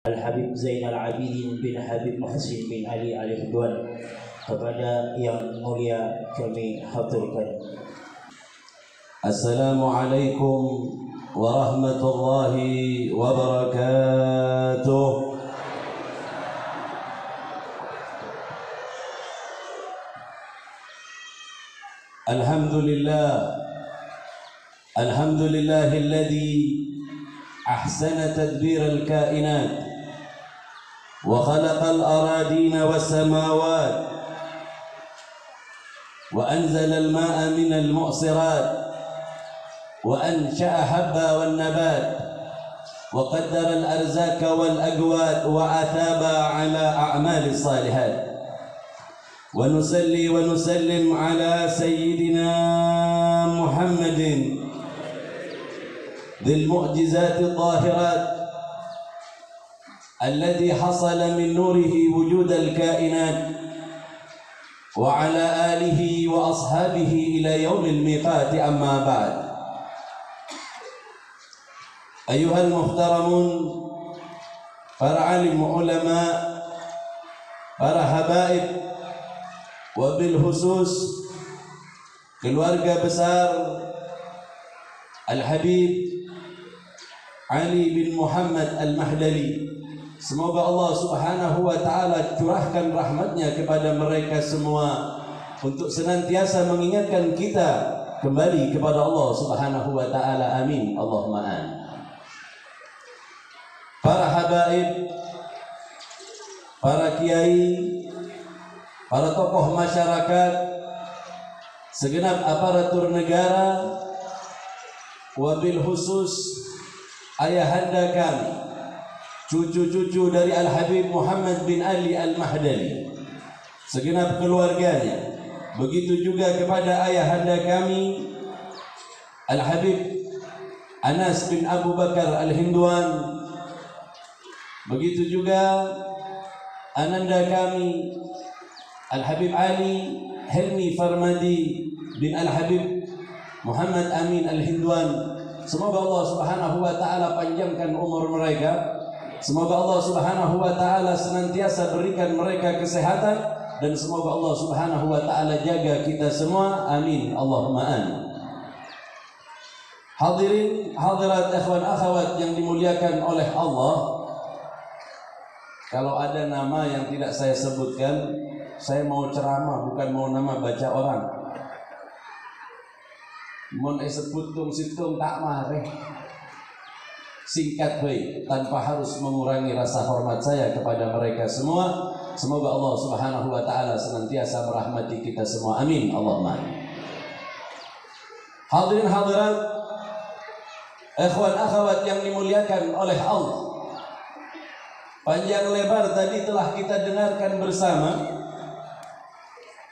Al-Habib Zainal Abidin bin Habib Muhsin bin Ali Al-Ridwan. Kepada yang mulia kami haturkan. Assalamualaikum warahmatullahi wabarakatuh. Alhamdulillahilladzi ahsana tadbir al-kainat wa khalaqal aradina was samawat wa anzala al-ma'a minal mu'sirat wa ansha'a habba wan nabat wa qaddara al-arzaka wal agwat wa athaba ala a'malis salihat wa nusalli wa nusallim ala sayyidina Muhammadin dhil mu'jizati dhahirat alladhi hasala min nurihi wujud al-kainat wa ala alihi wa ashabihi ila yaumil miqati amma ba'd. Ayuhal muhtaramun, para alim ulama, para habaib, wabil khusus keluarga besar Al-Habib Ali bin Muhammad Al-Mahdali, semoga Allah subhanahu wa ta'ala curahkan rahmatnya kepada mereka semua untuk senantiasa mengingatkan kita kembali kepada Allah subhanahu wa ta'ala. Amin Allahumma amin. Para habaib, para kiai, para tokoh masyarakat, segenap aparatur negara, wabil khusus ayahanda kami, cucu-cucu dari Al-Habib Muhammad bin Ali Al-Mahdali, segenap keluarganya, begitu juga kepada ayahanda kami Al-Habib Anas bin Abu Bakar Al-Hindwan, begitu juga ananda kami Al-Habib Ali Helmi Farmadi bin Al-Habib Muhammad Amin Al-Hindwan. Semoga Allah subhanahu wa ta'ala panjangkan umur mereka. Semoga Allah subhanahu wa ta'ala senantiasa berikan mereka kesehatan, dan semoga Allah subhanahu wa ta'ala jaga kita semua. Amin Allahumma amin. Hadirin hadirat ikhwan akhwat yang dimuliakan oleh Allah, kalau ada nama yang tidak saya sebutkan, saya mau ceramah, bukan mau nama baca orang. Mun sebut situng tak mareh. Singkat baik, tanpa harus mengurangi rasa hormat saya kepada mereka semua. Semoga Allah subhanahu wa ta'ala senantiasa merahmati kita semua. Amin Allahumma amin. Hadirin hadirat, ikhwan akhwat yang dimuliakan oleh Allah, panjang lebar tadi telah kita dengarkan bersama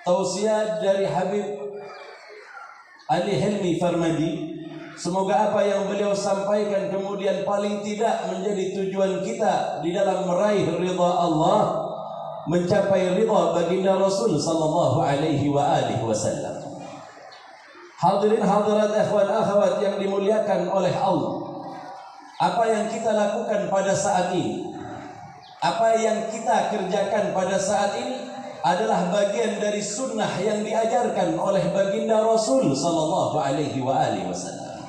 tausiah dari Habib Ali Helmi Farmadi. Semoga apa yang beliau sampaikan kemudian paling tidak menjadi tujuan kita di dalam meraih ridha Allah, mencapai ridha baginda Rasul sallallahu alaihi wa alihi wasallam. Hadirin hadirat ikhwan akhwat yang dimuliakan oleh Allah, apa yang kita lakukan pada saat ini, apa yang kita kerjakan pada saat ini adalah bagian dari sunnah yang diajarkan oleh baginda Rasul sallallahu alaihi wa alihi wasallam.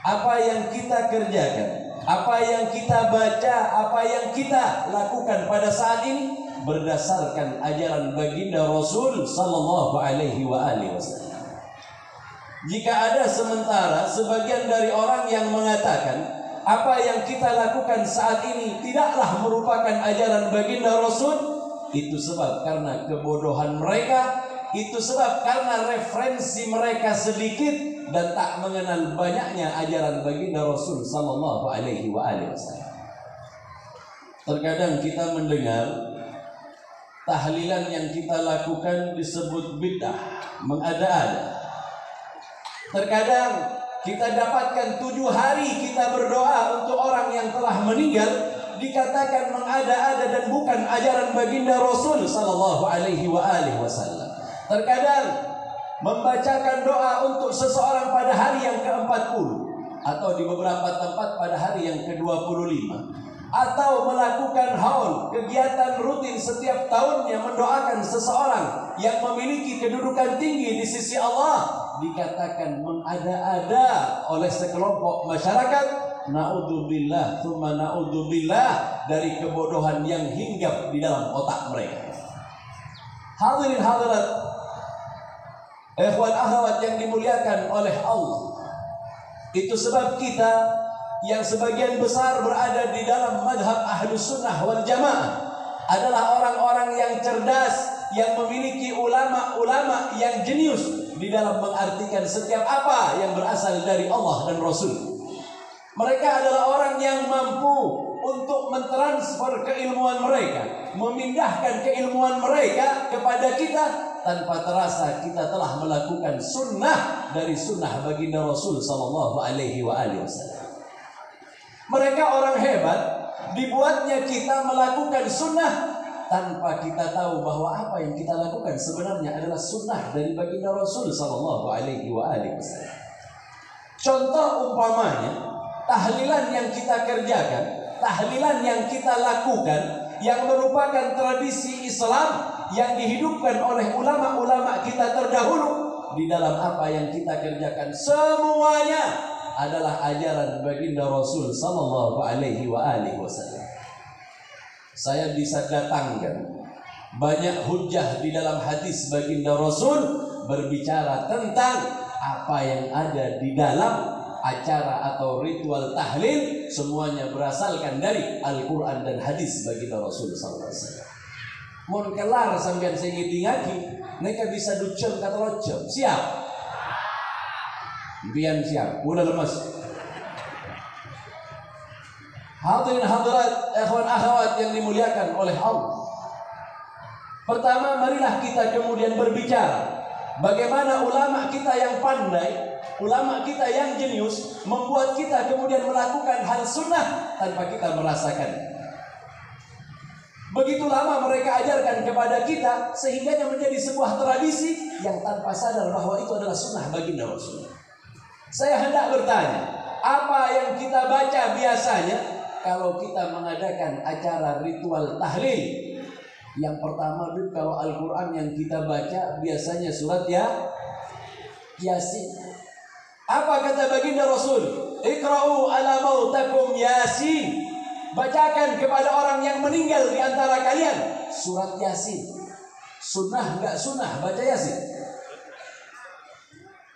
Apa yang kita kerjakan, apa yang kita baca, apa yang kita lakukan pada saat ini berdasarkan ajaran baginda Rasul sallallahu alaihi wa alihi wasallam. Jika ada sementara sebagian dari orang yang mengatakan apa yang kita lakukan saat ini tidaklah merupakan ajaran baginda Rasul, itu sebab karena kebodohan mereka, itu sebab karena referensi mereka sedikit dan tak mengenal banyaknya ajaran baginda Rasul sallallahu alaihi wa alihi wasallam. Terkadang kita mendengar tahlilan yang kita lakukan disebut bid'ah, mengada-ada. Terkadang kita dapatkan 7 hari kita berdoa untuk orang yang telah meninggal, dikatakan mengada-ada dan bukan ajaran baginda Rasul sallallahu alaihi wa alihi wasallam. Terkadang membacakan doa untuk seseorang pada hari yang ke-40 atau di beberapa tempat pada hari yang ke-25, atau melakukan haul, kegiatan rutin setiap tahunnya mendoakan seseorang yang memiliki kedudukan tinggi di sisi Allah, dikatakan mengada-ada oleh sekelompok masyarakat. Naudzubillah tsumma naudzubillah dari kebodohan yang hinggap di dalam otak mereka. Hadirin hadirat, ikhwan akhwat yang dimuliakan oleh Allah, itu sebab kita yang sebagian besar berada di dalam madhab ahlus sunnah wal jamaah adalah orang-orang yang cerdas, yang memiliki ulama-ulama yang jenius di dalam mengartikan setiap apa yang berasal dari Allah dan Rasul. Mereka adalah orang yang mampu untuk mentransfer keilmuan mereka, memindahkan keilmuan mereka kepada kita tanpa terasa kita telah melakukan sunnah dari sunnah baginda Rasul sallallahu alaihi wasallam. Mereka orang hebat, dibuatnya kita melakukan sunnah tanpa kita tahu bahwa apa yang kita lakukan sebenarnya adalah sunnah dari baginda Rasul sallallahu alaihi wasallam. Contoh umpamanya, tahlilan yang kita kerjakan, tahlilan yang kita lakukan, yang merupakan tradisi Islam yang dihidupkan oleh ulama-ulama kita terdahulu, di dalam apa yang kita kerjakan semuanya adalah ajaran baginda Rasul sallallahu alaihi wasallam. Saya bisa datangkan banyak hujjah di dalam hadis baginda Rasul berbicara tentang apa yang ada di dalam acara atau ritual tahlil, semuanya berasalkan dari Al-Quran dan hadis baginda Rasul sallallahu alaihi wasallam. Mun kelar sampean sing ngiti-ngati, mereka bisa ducem kata locem. Siap? Biar siap. Udah lemas. Hadirin hadirat, ikhwan akhwat yang dimuliakan oleh Allah. Pertama, marilah kita kemudian berbicara bagaimana ulama kita yang pandai, ulama kita yang jenius membuat kita kemudian melakukan hal sunnah tanpa kita merasakan. Begitu lama mereka ajarkan kepada kita sehingga menjadi sebuah tradisi yang tanpa sadar bahwa itu adalah sunnah baginda Rasul. Saya hendak bertanya, apa yang kita baca biasanya kalau kita mengadakan acara ritual tahlil? Yang pertama, kalau Al-Quran yang kita baca biasanya surat Yasin. Apa kata baginda Rasul? Iqra'u ala mautakum Yasin. Bacakan kepada orang yang meninggal di antara kalian surat Yasin. Sunnah enggak sunnah baca Yasin?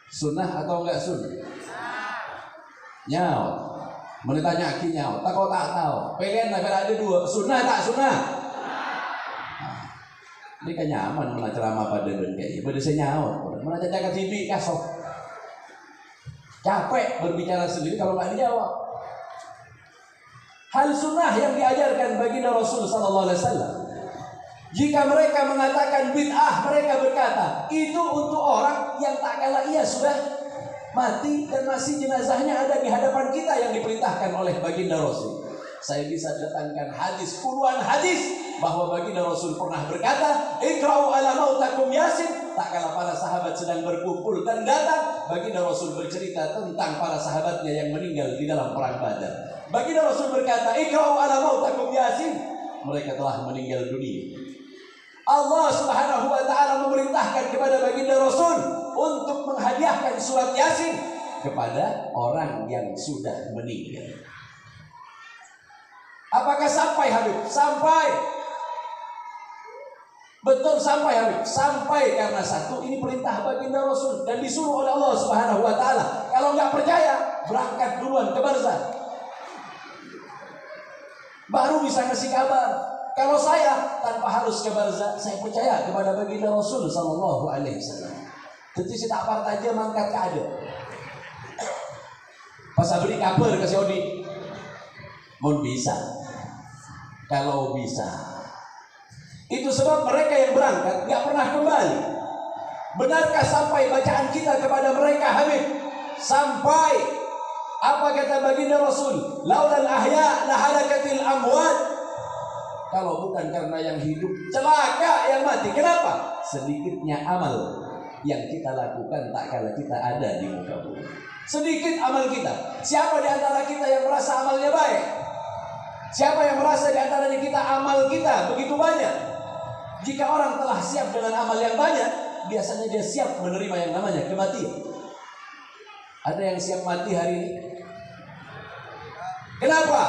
Sunnah atau enggak sunnah? Nyawa. Menitanya aki nyawa. Tak kau tak tahu. Pengen agar ada dua. Sunnah tak sunnah? Ini kan nyaman mana ceramah pada ben kayak pada saya nyawa. Mana cacat TV kasok. Capek berbicara sendiri kalau nggak dijawab. Hal sunnah yang diajarkan baginda Rasul sallallahu alaihi wasallam. Jika mereka mengatakan bid'ah, mereka berkata itu untuk orang yang tak kala ia sudah mati dan masih jenazahnya ada di hadapan kita yang diperintahkan oleh baginda Rasul. Saya bisa datangkan hadis, puluhan hadis bahwa baginda Rasul pernah berkata, Iqra'u ala mautakum Yasin. Tak kala para sahabat sedang berkumpul dan datang, baginda Rasul bercerita tentang para sahabatnya yang meninggal di dalam perang Badar. Baginda Rasul berkata, Iqra'u ala mautakum Yasin. Mereka telah meninggal dunia. Allah Subhanahu wa taala memerintahkan kepada baginda Rasul untuk menghadiahkan surat Yasin kepada orang yang sudah meninggal. Apakah sampai Habib? Sampai. Betul sampai Habib. Sampai karena satu, ini perintah baginda Rasul dan disuruh oleh Allah Subhanahu wa taala. Kalau nggak percaya, berangkat duluan ke barzah. Baru bisa ngasih kabar. Kalau saya tanpa harus ke barzah, saya percaya kepada baginda Rasul sallallahu alaihi wasallam. Tentu saya tak part aja mangkat ke ada. Pas abdi kabar ke Saudi. Mohon bisa. Kalau bisa. Itu sebab mereka yang berangkat gak pernah kembali. Benarkah sampai bacaan kita kepada mereka Habib? Sampai. Apa kata baginda Rasul? Laulal ahya lahalakatil amwat. Kalau bukan karena yang hidup, celaka yang mati. Kenapa? Sedikitnya amal yang kita lakukan tak kala kita ada di muka bumi. Sedikit amal kita. Siapa di antara kita yang merasa amalnya baik? Siapa yang merasa di antara kita amal kita begitu banyak? Jika orang telah siap dengan amal yang banyak, biasanya dia siap menerima yang namanya kematian. Ada yang siap mati hari ini? Kenapa?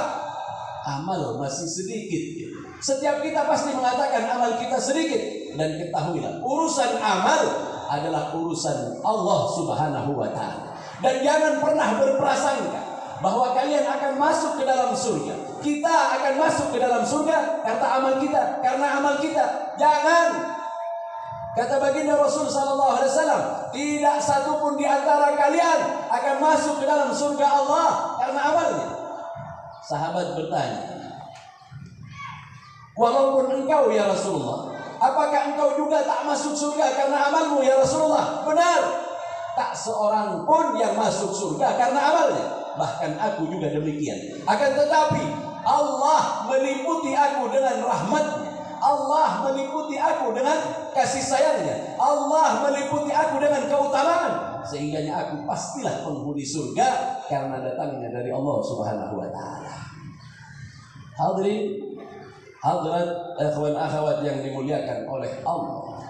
Amal masih sedikit. Setiap kita pasti mengatakan amal kita sedikit. Dan ketahuilah, urusan amal adalah urusan Allah Subhanahu wa ta'ala. Dan jangan pernah berprasangka bahwa kalian akan masuk ke dalam surga. Kita akan masuk ke dalam surga karena amal kita. Jangan. Kata baginda Rasul sallallahu alaihi wasallam, tidak satu pun di antara kalian akan masuk ke dalam surga Allah karena amalnya. Sahabat bertanya, walaupun engkau ya Rasulullah, apakah engkau juga tak masuk surga karena amalmu ya Rasulullah? Benar. Tak seorang pun yang masuk surga karena amalnya. Bahkan aku juga demikian. Akan tetapi Allah meliputi aku dengan rahmatnya. Allah meliputi aku dengan kasih sayangnya. Allah meliputi aku dengan keutamaan. Sehingga aku pastilah penghuni surga karena datangnya dari Allah Subhanahu wa ta'ala. Hadirin, hadirat, ikhwan akhwat yang dimuliakan oleh Allah.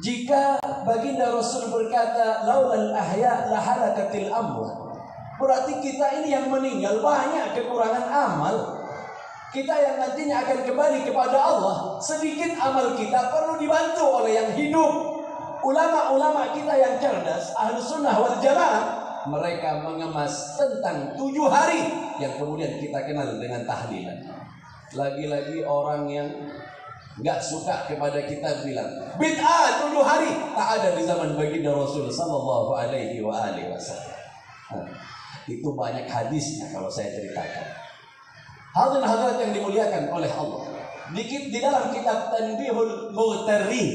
Jika baginda Rasul berkata laulal ahya lahalakatil amwat, berarti kita ini yang meninggal banyak kekurangan amal. Kita yang nantinya akan kembali kepada Allah, sedikit amal kita perlu dibantu oleh yang hidup. Ulama-ulama kita yang cerdas, Ahlus Sunnah wal Jamaah, mereka mengemas tentang 7 hari yang kemudian kita kenal dengan tahlilan. Lagi-lagi orang yang nggak suka kepada kita bilang bid'ah 7 hari, tak ada di zaman baginda Rasul sallallahu alaihi wasallam. Itu banyak hadisnya kalau saya ceritakan. Hadirin hadirat yang dimuliakan oleh Allah. Dikit di dalam kitab Tanbihul Mughtarrin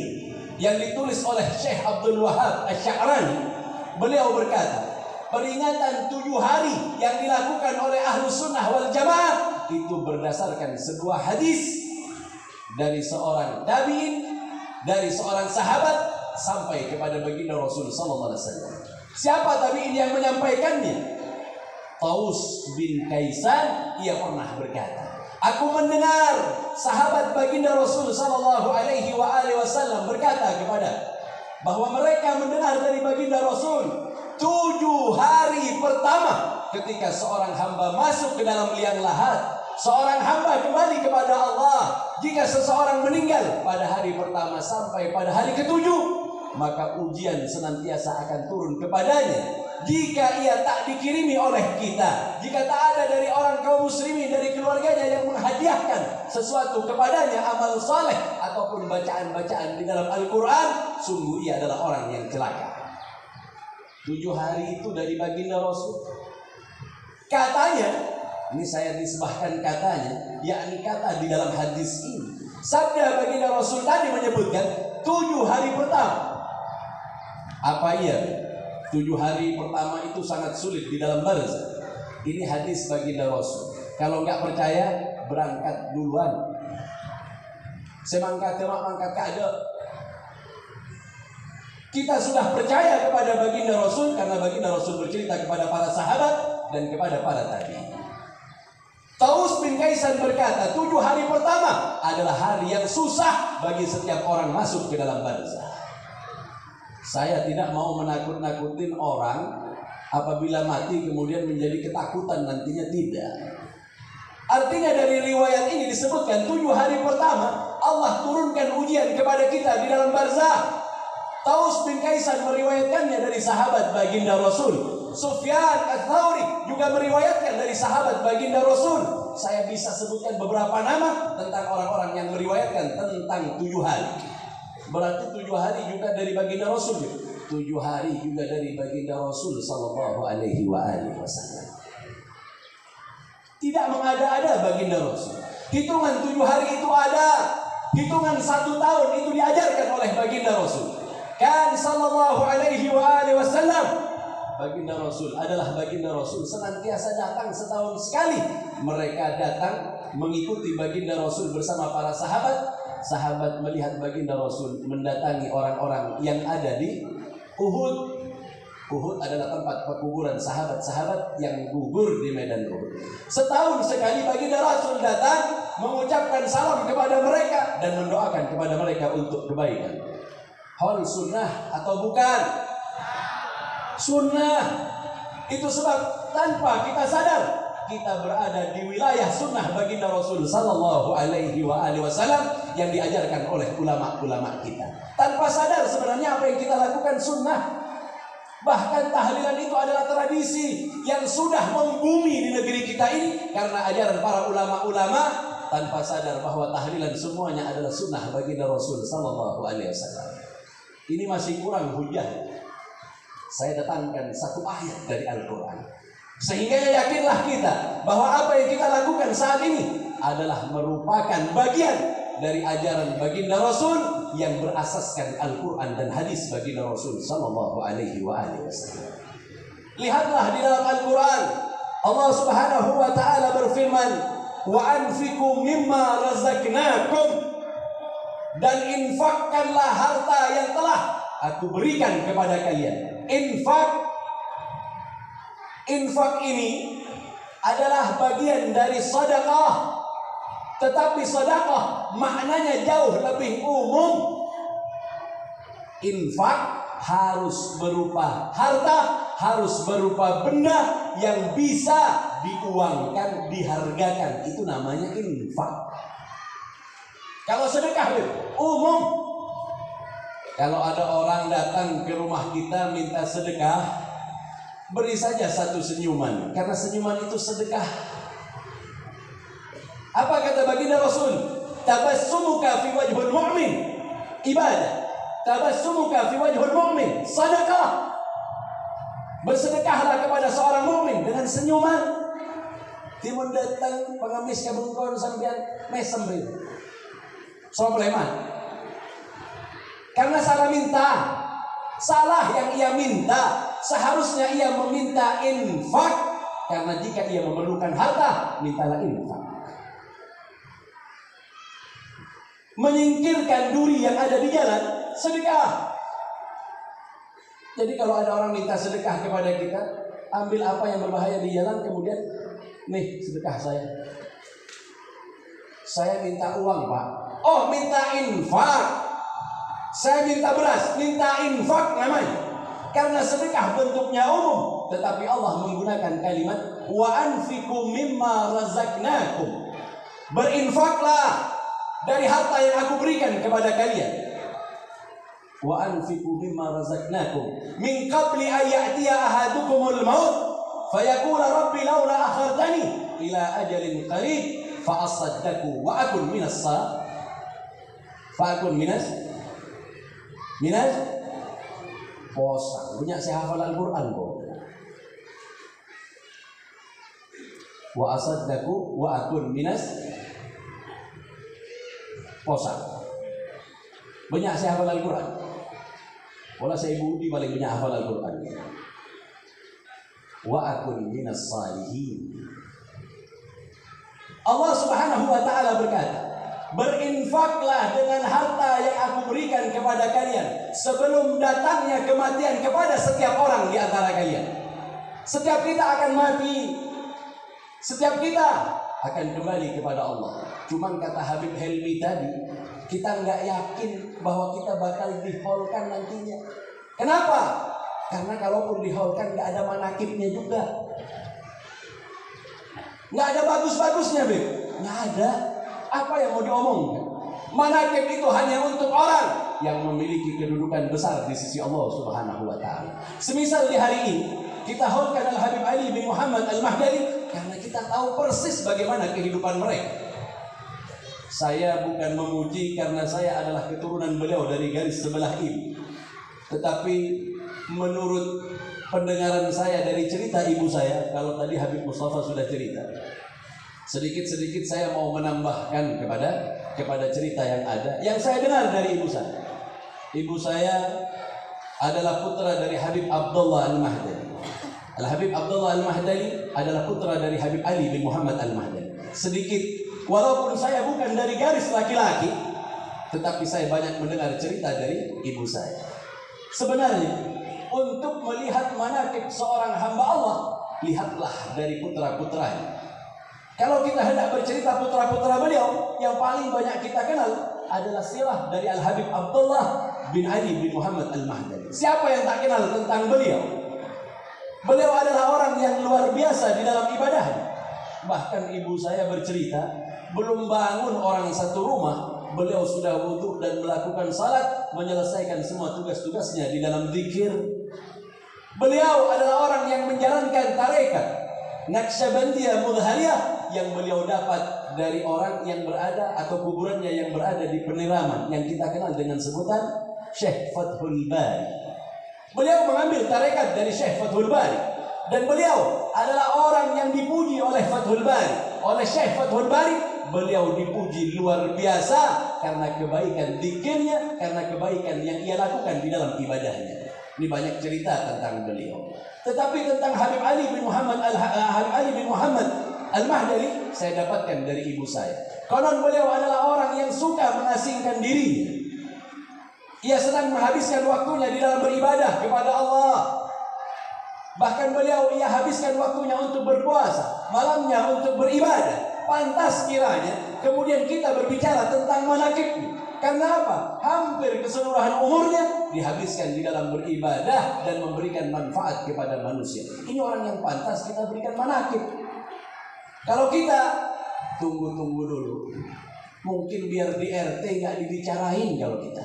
yang ditulis oleh Syekh Abdul Wahab Asy-Sya'rani, beliau berkata, peringatan 7 hari yang dilakukan oleh Ahlus Sunnah wal Jamaah itu berdasarkan sebuah hadis dari seorang tabi'in, dari seorang sahabat sampai kepada baginda Rasul sallallahu alaihi wasallam. Siapa tabi'in yang menyampaikannya? Taus bin Kaisan, ia pernah berkata, aku mendengar sahabat baginda Rasul sallallahu alaihi wasallam berkata kepada bahwa mereka mendengar dari baginda Rasul 7 hari pertama ketika seorang hamba masuk ke dalam liang lahat, seorang hamba kembali kepada Allah. Jika seseorang meninggal pada hari pertama sampai pada hari ke-7, maka ujian senantiasa akan turun kepadanya. Jika ia tak dikirimi oleh kita, jika tak ada dari orang kaum muslimin, dari keluarganya yang menghadiahkan sesuatu kepadanya, amal saleh ataupun bacaan-bacaan di dalam Al-Quran, sungguh ia adalah orang yang celaka. 7 hari itu dari baginda Rasul. Katanya, ini saya disebahkan katanya, yakni kata di dalam hadis ini. Sabda baginda Rasul tadi menyebutkan 7 hari pertama. Apa iya? 7 hari pertama itu sangat sulit di dalam barzah. Ini hadis baginda Rasul. Kalau nggak percaya, berangkat duluan. Semangka kemak mangkat kada. Kita sudah percaya kepada baginda Rasul karena baginda Rasul bercerita kepada para sahabat dan kepada para tabi'in. Taus bin Kaisan berkata, 7 hari pertama adalah hari yang susah bagi setiap orang masuk ke dalam barzah. Saya tidak mau menakut-nakutin orang apabila mati kemudian menjadi ketakutan nantinya, tidak. Artinya dari riwayat ini disebutkan 7 hari pertama Allah turunkan ujian kepada kita di dalam barzah. Taus bin Kaisan meriwayatkannya dari sahabat baginda Rasul. Sufyan Ats-Tsauri juga meriwayatkan dari sahabat baginda Rasul. Saya bisa sebutkan beberapa nama tentang orang-orang yang meriwayatkan tentang 7 hari. Berarti 7 hari juga dari baginda Rasul. 7 hari juga dari baginda Rasul sallallahu alaihi wasallam. Tidak mengada-ada baginda Rasul. Hitungan 7 hari itu ada. Hitungan 1 tahun itu diajarkan oleh baginda Rasul. Kan sallallahu alaihi wasallam, baginda Rasul adalah baginda Rasul senantiasa datang setahun sekali. Mereka datang mengikuti baginda Rasul bersama para sahabat. Sahabat melihat baginda Rasul mendatangi orang-orang yang ada di Uhud. Uhud adalah tempat pekuburan sahabat-sahabat yang gugur di medan Uhud. Setahun sekali baginda Rasul datang mengucapkan salam kepada mereka dan mendoakan kepada mereka untuk kebaikan. Hal sunnah atau bukan? Sunnah. Itu sebab tanpa kita sadar kita berada di wilayah sunnah baginda Rasul sallallahu alaihi wasallam yang diajarkan oleh ulama-ulama kita. Tanpa sadar sebenarnya apa yang kita lakukan sunnah. Bahkan tahlilan itu adalah tradisi yang sudah membumi di negeri kita ini karena ajaran para ulama-ulama, tanpa sadar bahwa tahlilan semuanya adalah sunnah baginda Rasul sallallahu alaihi wasallam. Ini masih kurang hujah. Saya datangkan satu ayat dari Al-Quran sehingga yakinlah kita bahwa apa yang kita lakukan saat ini adalah merupakan bagian dari ajaran baginda Rasul yang berasaskan Al-Quran dan hadis baginda Rasul sallallahu alaihi wasallam. Lihatlah di dalam Al-Quran Allah Subhanahu wa taala berfirman, "Wa anfiqu mimma razaqnakum," dan infakkanlah harta yang telah aku berikan kepada kalian. Infak ini adalah bagian dari sedekah. Tetapi sedekah maknanya jauh lebih umum. Infak harus berupa harta, harus berupa benda yang bisa diuangkan, dihargakan. Itu namanya infak. Kalau sedekah umum. Kalau ada orang datang ke rumah kita minta sedekah, beri saja satu senyuman, karena senyuman itu sedekah. Apa kata baginda Rasul? Tabassumuka fi wajhil mu'min ibadah. Tabassumuka fi wajhil mu'min sedekah. Bersedekahlah kepada seorang mukmin dengan senyuman. Timun datang pengemis ke bengkon sampean mesem be. Sobleman. Karena salah minta. Salah yang ia minta. Seharusnya ia meminta infak. Karena jika ia memerlukan harta, mintalah infak. Menyingkirkan duri yang ada di jalan, sedekah. Jadi kalau ada orang minta sedekah kepada kita, ambil apa yang berbahaya di jalan, kemudian nih sedekah saya. Saya minta uang, Pak. Oh, minta infak. Saya minta beras, minta infak namanya. Karena sedekah bentuknya umum, tetapi Allah menggunakan kalimat wa anfiqu mimma razaqnakum. Berinfaklah dari harta yang aku berikan kepada kalian. Wa anfiqu mimma razaqnakum min qabli an ya'tiya ahadukumul maut fayaqula rabbi laula akhartani ila ajalin qarib fa asaddaqu wa akun minas posang. Punya saya hafal Al-Quran kok. Wa asaddaqu wa akun minas posang. Banyak saya hafal Al-Quran. Wala saya budi paling banyak hafal Al-Quran. Wa akun minas salihin. Allah Subhanahu wa taala berkata, berinfaklah dengan harta yang aku berikan kepada kalian sebelum datangnya kematian kepada setiap orang di antara kalian. Setiap kita akan mati. Setiap kita akan kembali kepada Allah. Cuman kata Habib Helmi tadi, kita nggak yakin bahwa kita bakal diholkan nantinya. Kenapa? Karena kalaupun diholkan nggak ada manakibnya juga. Nggak ada bagus-bagusnya, Beb. Nggak ada. Apa yang mau diomongkan? Manakib itu hanya untuk orang yang memiliki kedudukan besar di sisi Allah Subhanahu wa taala. Semisal di hari ini kita haulkan Al-Habib Ali bin Muhammad Al-Mahdali karena kita tahu persis bagaimana kehidupan mereka. Saya bukan memuji karena saya adalah keturunan beliau dari garis sebelah ini. Tetapi menurut pendengaran saya dari cerita ibu saya, kalau tadi Habib Mustafa sudah cerita, sedikit-sedikit saya mau menambahkan kepada cerita yang ada, yang saya dengar dari ibu saya. Ibu saya adalah putra dari Habib Abdullah Al-Mahdali. Al-Habib Abdullah Al-Mahdali adalah putra dari Habib Ali bin Muhammad Al-Mahdali. Sedikit, walaupun saya bukan dari garis laki-laki, tetapi saya banyak mendengar cerita dari ibu saya. Sebenarnya untuk melihat manaqib seorang hamba Allah, lihatlah dari putra-putranya. Kalau kita hendak bercerita putra-putra beliau, yang paling banyak kita kenal adalah sirah dari Al-Habib Abdullah bin Ali bin Muhammad Al-Mahdali. Siapa yang tak kenal tentang beliau? Beliau adalah orang yang luar biasa di dalam ibadahnya. Bahkan ibu saya bercerita, belum bangun orang satu rumah, beliau sudah wudhu dan melakukan salat, menyelesaikan semua tugas-tugasnya di dalam zikir. Beliau adalah orang yang menjalankan tarekat Naqsyabandiyah Mudhariyah yang beliau dapat dari orang yang berada atau kuburannya yang berada di Peniraman yang kita kenal dengan sebutan Syekh Fathul Bari. Beliau mengambil tarekat dari Syekh Fathul Bari, dan beliau adalah orang yang dipuji oleh Fathul Bari, oleh Syekh Fathul Bari. Beliau dipuji luar biasa karena kebaikan zikirnya, karena kebaikan yang ia lakukan di dalam ibadahnya. Ini banyak cerita tentang beliau. Tetapi tentang Habib Ali bin Muhammad Al-Mahdali saya dapatkan dari ibu saya. Konon beliau adalah orang yang suka mengasingkan dirinya. Ia senang menghabiskan waktunya di dalam beribadah kepada Allah. Bahkan beliau ia habiskan waktunya untuk berpuasa, malamnya untuk beribadah. Pantas kiranya kemudian kita berbicara tentang manaqibnya. Karena apa? Hampir keseluruhan umurnya dihabiskan di dalam beribadah dan memberikan manfaat kepada manusia. Ini orang yang pantas kita berikan manaqib. Kalau kita tunggu dulu, mungkin biar di RT nggak dibicarain. Kalau kita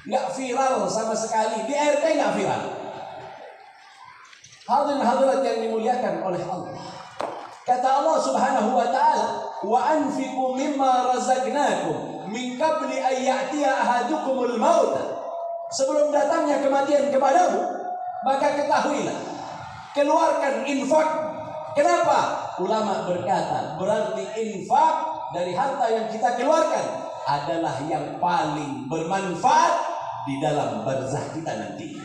nggak viral sama sekali, di RT nggak viral. Hadirin hadirat yang dimuliakan oleh Allah. Kata Allah Subhanahu wa taala, "Wa anfiqu mimma razaqnakum min qabli an ya'tiya ahadukumul maut." Sebelum datangnya kematian kepadamu, maka ketahuilah, keluarkan infak. Kenapa? Ulama berkata, berarti infak dari harta yang kita keluarkan adalah yang paling bermanfaat di dalam barzah kita nanti.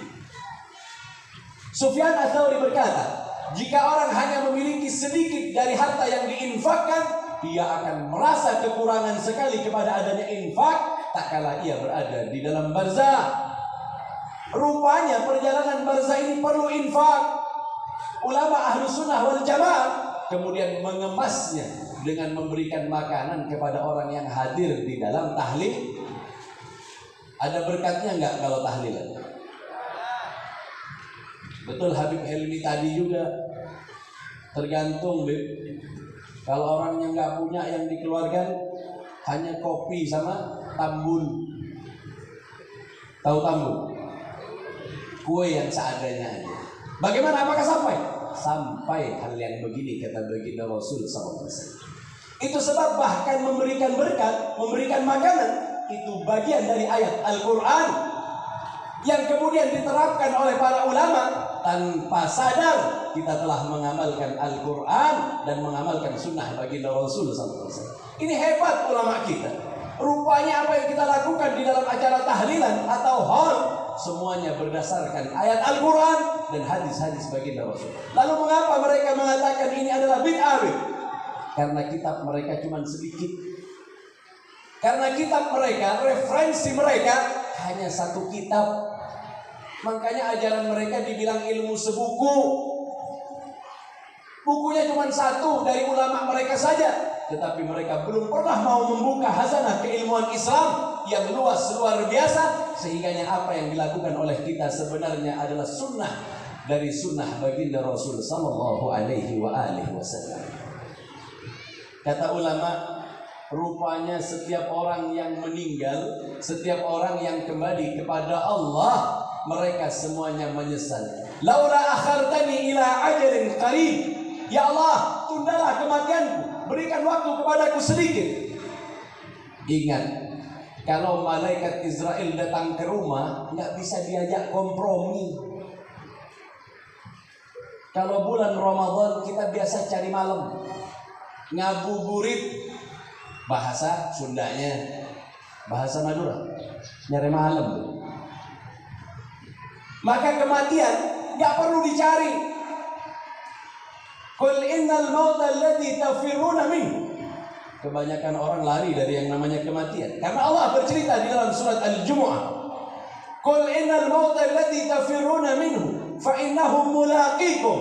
Sufyan Ats-Tsauri berkata, jika orang hanya memiliki sedikit dari harta yang diinfakkan, dia akan merasa kekurangan sekali kepada adanya infak, tak kala ia berada di dalam barzah. Rupanya perjalanan barzah ini perlu infak. Ulama Ahlus Sunnah wal Jamaah kemudian mengemasnya dengan memberikan makanan kepada orang yang hadir di dalam tahlil. Ada berkatnya enggak kalau tahlilan? Betul Habib Helmi tadi juga. Tergantung, Beb. Kalau orang yang nggak punya yang dikeluarkan hanya kopi sama tambun. Tahu tambun? Kue yang seadanya aja. Bagaimana? Apakah sampai? Sampai hal yang begini kata baginda Rasul SAW. Itu sebab bahkan memberikan berkat, memberikan makanan itu bagian dari ayat Al-Quran yang kemudian diterapkan oleh para ulama. Tanpa sadar kita telah mengamalkan Al-Quran dan mengamalkan sunnah baginda Rasul SAW. Ini hebat ulama kita. Rupanya apa yang kita lakukan di dalam acara tahlilan atau haul, semuanya berdasarkan ayat Al-Quran dan hadis-hadis baginda Rasul. Lalu mengapa mereka mengatakan ini adalah bid'ah? Karena kitab mereka cuma sedikit. Karena kitab mereka, referensi mereka hanya satu kitab. Makanya ajaran mereka dibilang ilmu sebuku. Bukunya cuma satu dari ulama mereka saja. Tetapi mereka belum pernah mau membuka khazanah keilmuan Islam yang luas luar biasa. Sehingganya apa yang dilakukan oleh kita sebenarnya adalah sunnah dari sunnah baginda Rasul sallallahu alaihi wasallam. Kata ulama, rupanya setiap orang yang meninggal, setiap orang yang kembali kepada Allah, mereka semuanya menyesal. Laula akhartani ila ajalin qarib. Ya Allah, tundalah kematianku, berikan waktu kepadaku sedikit. Ingat, kalau malaikat Israel datang ke rumah, nggak bisa diajak kompromi. Kalau bulan Ramadan kita biasa cari malam, ngabuburit, bahasa Sundanya, bahasa Madura, nyari malam. Maka kematian nggak perlu dicari. Qul innal mauta alladzi tafirruna minhu. Kebanyakan orang lari dari yang namanya kematian. Karena Allah bercerita di dalam surat Al-Jumu'ah, Qul innal mauta alladzi tafirruna minhu fa innahu mulaqikum.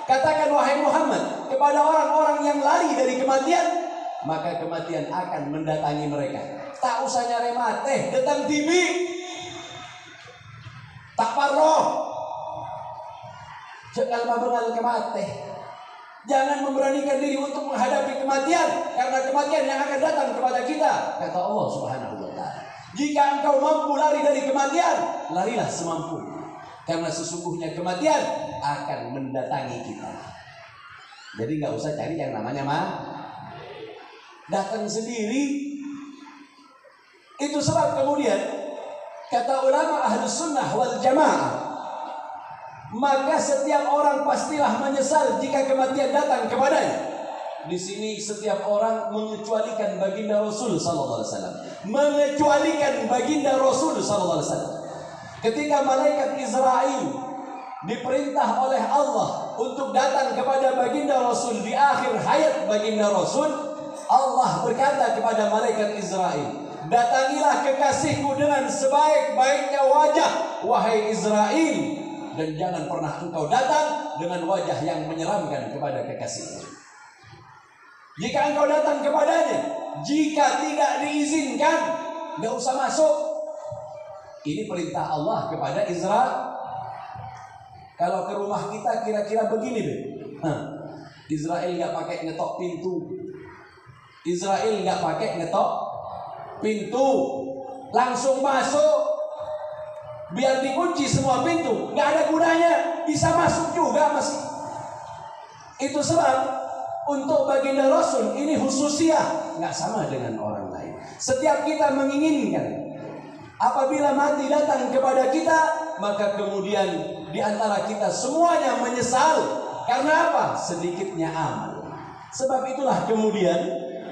Katakan wahai Muhammad kepada orang-orang yang lari dari kematian, maka kematian akan mendatangi mereka. Tak usah nyari mati, datang tibi. Tak parloh. Jangan mabengal kematian. Jangan memberanikan diri untuk menghadapi kematian, karena kematian yang akan datang kepada kita, kata Allah Subhanahu wa taala. Jika engkau mampu lari dari kematian, larilah semampu. Karena sesungguhnya kematian akan mendatangi kita. Jadi nggak usah cari yang namanya datang sendiri. Itu sebab kemudian kata ulama Ahlus Sunnah wal Jamaah, maka setiap orang pastilah menyesal jika kematian datang kepadanya. Di sini setiap orang mengecualikan baginda Rasul sallallahu alaihi wasallam. Mengecualikan baginda Rasul sallallahu alaihi wasallam. Ketika malaikat Israel diperintah oleh Allah untuk datang kepada baginda Rasul di akhir hayat baginda Rasul, Allah berkata kepada malaikat Israel, datangilah kekasihku dengan sebaik-baiknya wajah, wahai Israel, dan jangan pernah engkau datang dengan wajah yang menyeramkan kepada kekasihmu. Jika engkau datang kepadanya, jika tidak diizinkan, nggak usah masuk. Ini perintah Allah kepada Israel. Kalau ke rumah kita kira-kira begini deh. Israel nggak pakai ngetok pintu. Israel nggak pakai ngetok pintu, langsung masuk. Biar dikunci semua pintu, nggak ada gunanya. Bisa masuk juga masih. Itu sebab untuk baginda Rasul ini khususiyah, nggak sama dengan orang lain. Setiap kita menginginkan apabila mati datang kepada kita, maka kemudian di antara kita semuanya menyesal. Karena apa? Sedikitnya amal. Sebab itulah kemudian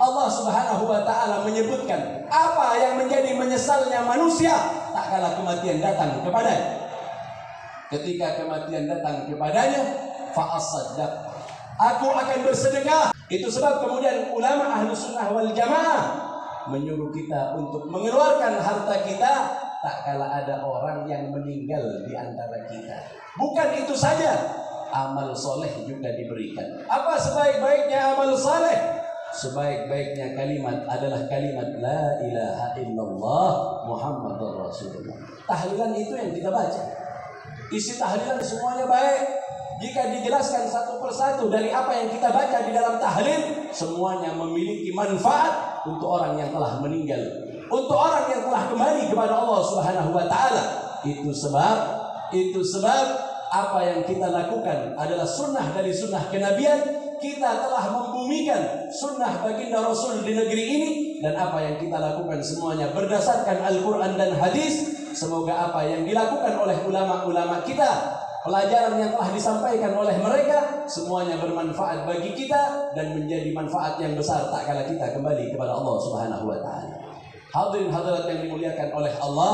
Allah Subhanahu wa taala menyebutkan apa yang menjadi menyesalnya manusia tak kala kematian datang kepadanya. Ketika kematian datang kepadanya, fa'asaddaq, aku akan bersedekah. Itu sebab kemudian ulama Ahlus Sunnah wal Jamaah menyuruh kita untuk mengeluarkan harta kita tak kala ada orang yang meninggal di antara kita. Bukan itu saja, amal soleh juga diberikan. Apa sebaik-baiknya amal soleh? Sebaik-baiknya kalimat adalah kalimat la ilaha illallah Muhammadur Rasulullah. Tahlilan itu yang kita baca. Isi tahlilan semuanya baik. Jika dijelaskan satu persatu dari apa yang kita baca di dalam tahlil, semuanya memiliki manfaat untuk orang yang telah meninggal, untuk orang yang telah kembali kepada Allah Subhanahu wa taala. Itu sebab apa yang kita lakukan adalah sunnah dari sunnah kenabian. Kita telah membumikan sunnah baginda Rasul di negeri ini, dan apa yang kita lakukan semuanya berdasarkan Al-Quran dan hadis. Semoga apa yang dilakukan oleh ulama-ulama kita, pelajaran yang telah disampaikan oleh mereka, semuanya bermanfaat bagi kita dan menjadi manfaat yang besar tak kala kita kembali kepada Allah Subhanahu wa taala. Hadirin hadirat yang dimuliakan oleh Allah,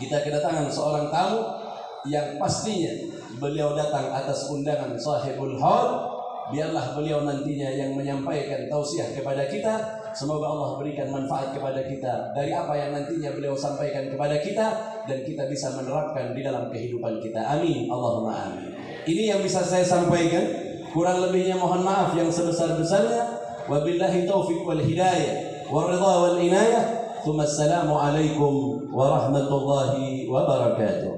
kita kedatangan seorang tamu yang pastinya beliau datang atas undangan sahibul haul. Biarlah beliau nantinya yang menyampaikan tausiah kepada kita. Semoga Allah berikan manfaat kepada kita dari apa yang nantinya beliau sampaikan kepada kita, dan kita bisa menerapkan di dalam kehidupan kita. Amin, Allahumma amin. Ini yang bisa saya sampaikan. Kurang lebihnya mohon maaf yang sebesar-besarnya. Wabillahi taufiq wal hidayah wal ridha wal inayah. Assalamualaikum warahmatullahi wabarakatuh.